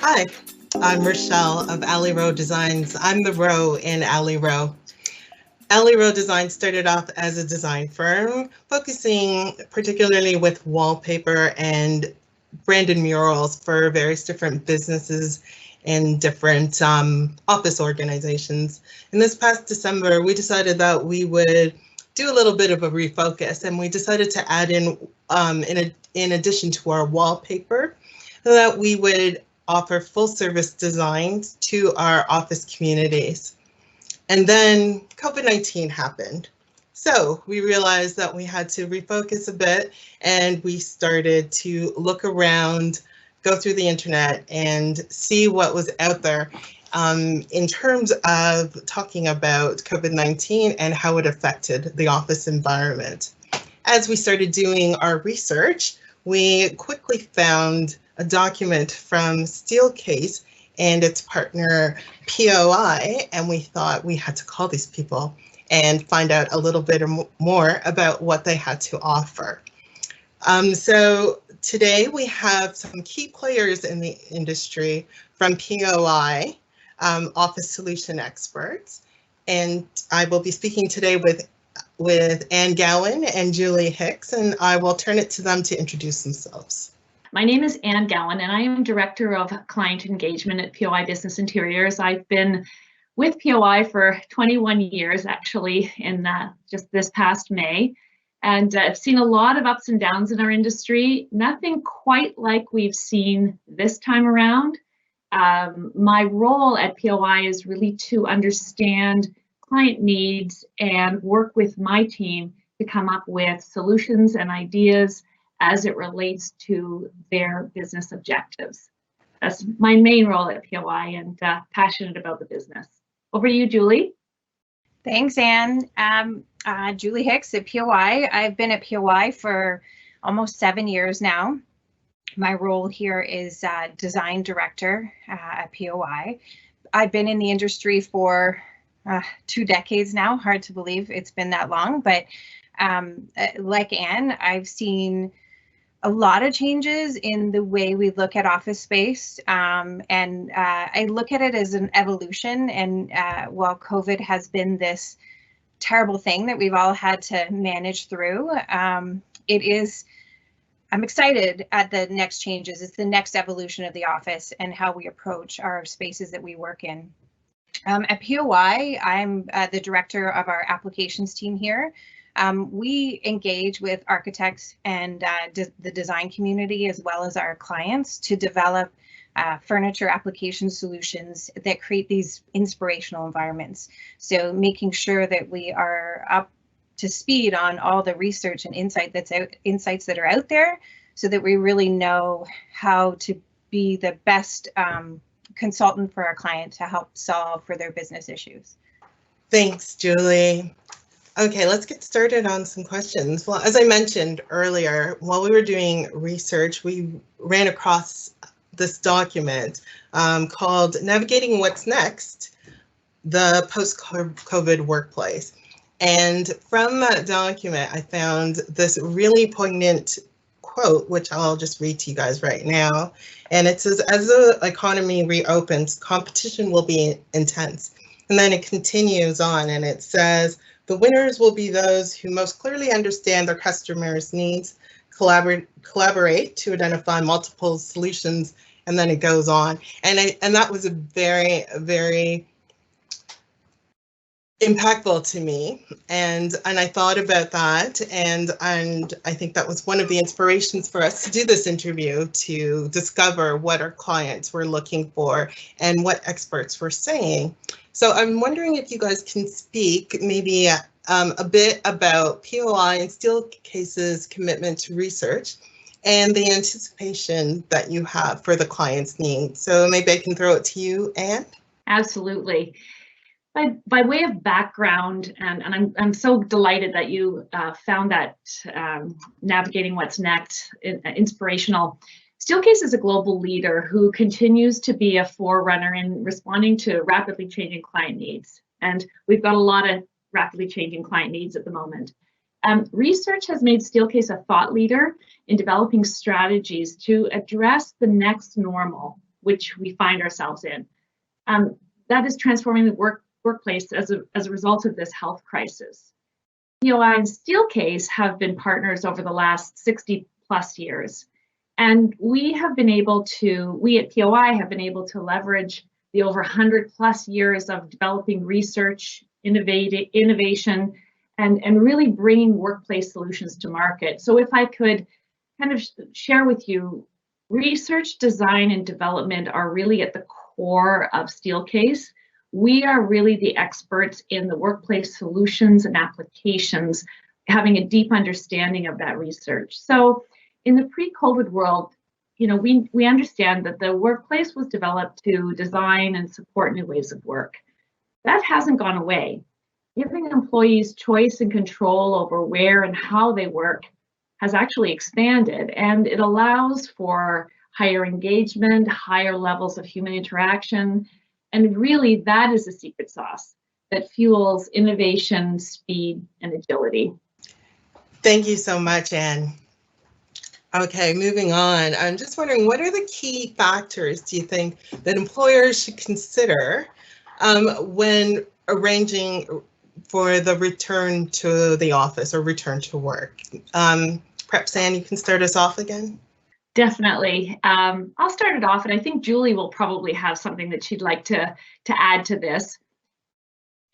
Hi, I'm Rochelle of Alley Row Designs. I'm the row in Alley Row. Alley Row Design started off as a design firm, focusing particularly with wallpaper and branded murals for various different businesses and different office organizations. And this past December, we decided that we would do a little bit of a refocus, and we decided to add in addition to our wallpaper, that we would offer full service designs to our office communities. And then COVID-19 happened. So we realized that we had to refocus a bit, and we started to look around, go through the internet, and see what was out there in terms of talking about COVID-19 and how it affected the office environment. As we started doing our research, we quickly found a document from Steelcase and its partner POI, and we thought we had to call these people and find out a little bit more about what they had to offer. So today we have some key players in the industry from POI, Office Solution Experts, and I will be speaking today with Ann Gowan and Julie Hicks, and I will turn it to them to introduce themselves. My name is Ann Gowan, and I am Director of Client Engagement at POI Business Interiors. I've been with POI for 21 years, actually, in just this past May, and I've seen a lot of ups and downs in our industry, nothing quite like we've seen this time around. My role at POI is really to understand client needs and work with my team to come up with solutions and ideas as it relates to their business objectives. That's my main role at POI, and passionate about the business. Over to you, Julie. Thanks, Ann. Julie Hicks at POI. I've been at POI for almost 7 years now. My role here is Design Director at POI. I've been in the industry for 2 decades now. Hard to believe it's been that long, but like Ann, I've seen a lot of changes in the way we look at office space, and I look at it as an evolution. And while COVID has been this terrible thing that we've all had to manage through, I'm excited at the next changes. It's the next evolution of the office and how we approach our spaces that we work in. At POI, I'm the director of our applications team here. We engage with architects and the design community, as well as our clients, to develop furniture application solutions that create these inspirational environments. So making sure that we are up to speed on all the research and insights that are out there, so that we really know how to be the best consultant for our client to help solve for their business issues. Thanks, Julie. Okay, let's get started on some questions. Well, as I mentioned earlier, while we were doing research, we ran across this document called Navigating What's Next, the Post-COVID Workplace. And from that document, I found this really poignant quote, which I'll just read to you guys right now. And it says, as the economy reopens, competition will be intense. And then it continues on and it says, the winners will be those who most clearly understand their customers' needs, collaborate to identify multiple solutions, and then it goes on. And that was a very, very impactful to me. And I thought about that, and I think that was one of the inspirations for us to do this interview, to discover what our clients were looking for and what experts were saying. So I'm wondering if you guys can speak maybe a bit about POI and Steelcase's commitment to research and the anticipation that you have for the client's needs. So maybe I can throw it to you, Ann. Absolutely. By way of background, and I'm so delighted that you found that Navigating What's Next inspirational. Steelcase is a global leader who continues to be a forerunner in responding to rapidly changing client needs. And we've got a lot of rapidly changing client needs at the moment. Research has made Steelcase a thought leader in developing strategies to address the next normal, which we find ourselves in. That is transforming the workplace as a result of this health crisis. POI and Steelcase have been partners over the last 60 plus years. And we at POI have been able to leverage the over 100 plus years of developing research, innovation, and really bringing workplace solutions to market. So if I could kind of share with you, research, design, and development are really at the core of Steelcase. We are really the experts in the workplace solutions and applications, having a deep understanding of that research. So in the pre-COVID world, we understand that the workplace was developed to design and support new ways of work. That hasn't gone away. Giving employees choice and control over where and how they work has actually expanded, and it allows for higher engagement, higher levels of human interaction, and really that is the secret sauce that fuels innovation, speed, and agility. Thank you so much, Anne. Okay, moving on. I'm just wondering, what are the key factors do you think that employers should consider when arranging for the return to the office or return to work? Perhaps Anne, you can start us off again. Definitely. I'll start it off, and I think Julie will probably have something that she'd like to add to this.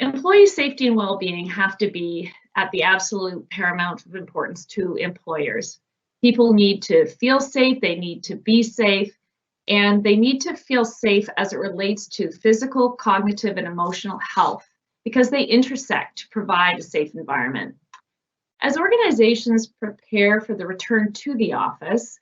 Employee safety and well-being have to be at the absolute paramount of importance to employers. People need to feel safe, they need to be safe, and they need to feel safe as it relates to physical, cognitive, and emotional health, because they intersect to provide a safe environment. As organizations prepare for the return to the office,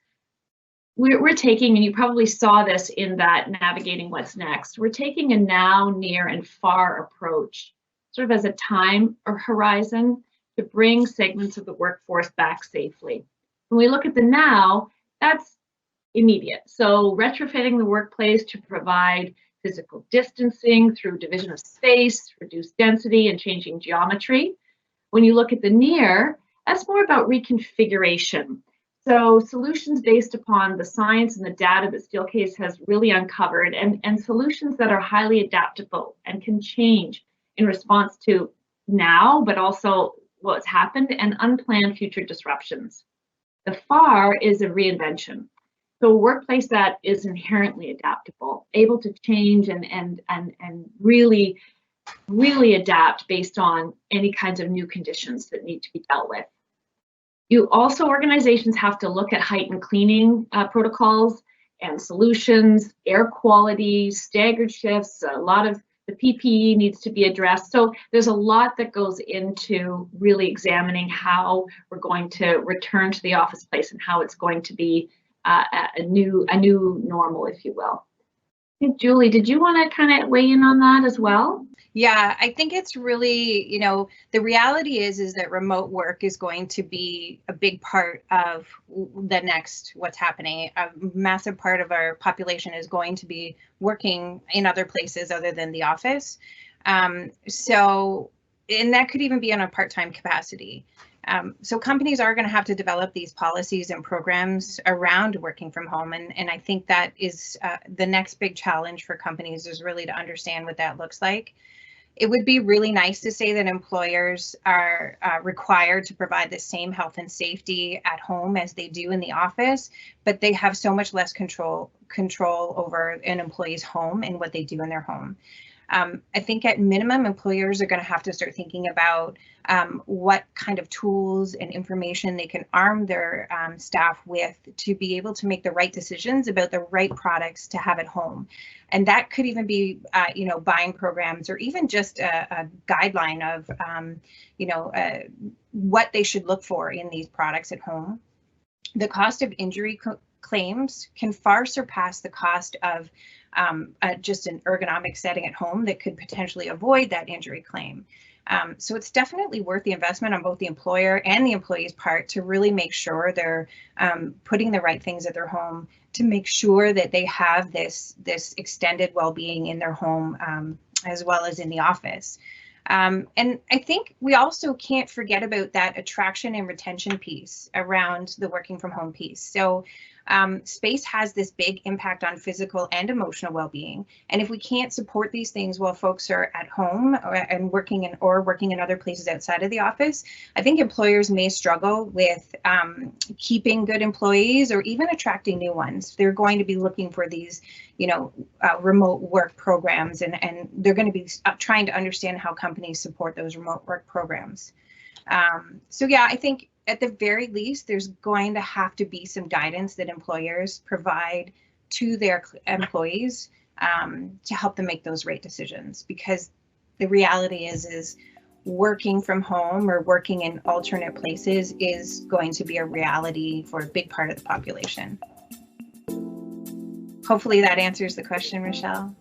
we're taking, and you probably saw this in that navigating what's next, we're taking a now, near, and far approach, sort of as a time or horizon to bring segments of the workforce back safely. When we look at the now, that's immediate. So retrofitting the workplace to provide physical distancing through division of space, reduced density, and changing geometry. When you look at the near, that's more about reconfiguration. So solutions based upon the science and the data that Steelcase has really uncovered, and solutions that are highly adaptable and can change in response to now, but also what's happened and unplanned future disruptions. The far is a reinvention. So a workplace that is inherently adaptable, able to change and really adapt based on any kinds of new conditions that need to be dealt with. Organizations have to look at heightened cleaning protocols and solutions, air quality, staggered shifts, a lot of the PPE needs to be addressed. So there's a lot that goes into really examining how we're going to return to the office place and how it's going to be a new normal, if you will. I think, Julie, did you want to kind of weigh in on that as well? Yeah, I think it's really, the reality is that remote work is going to be a big part of the next what's happening. A massive part of our population is going to be working in other places other than the office. And that could even be on a part-time capacity. So companies are going to have to develop these policies and programs around working from home. And I think that is the next big challenge for companies, is really to understand what that looks like. It would be really nice to say that employers are required to provide the same health and safety at home as they do in the office, but they have so much less control over an employee's home and what they do in their home. I think at minimum, employers are going to have to start thinking about what kind of tools and information they can arm their staff with to be able to make the right decisions about the right products to have at home. And that could even be, buying programs, or even just a guideline of, what they should look for in these products at home. The cost of injury claims can far surpass the cost of just an ergonomic setting at home that could potentially avoid that injury claim. So it's definitely worth the investment on both the employer and the employee's part to really make sure they're putting the right things at their home, to make sure that they have this extended well-being in their home as well as in the office. And I think we also can't forget about that attraction and retention piece around the working from home piece. So Space has this big impact on physical and emotional well-being. And if we can't support these things while folks are at home and working in other places outside of the office, I think employers may struggle with keeping good employees or even attracting new ones. They're going to be looking for these, remote work programs, and they're going to be trying to understand how companies support those remote work programs. So yeah, I think at the very least, there's going to have to be some guidance that employers provide to their employees to help them make those right decisions, because the reality is working from home or working in alternate places is going to be a reality for a big part of the population. Hopefully that answers the question, Rochelle.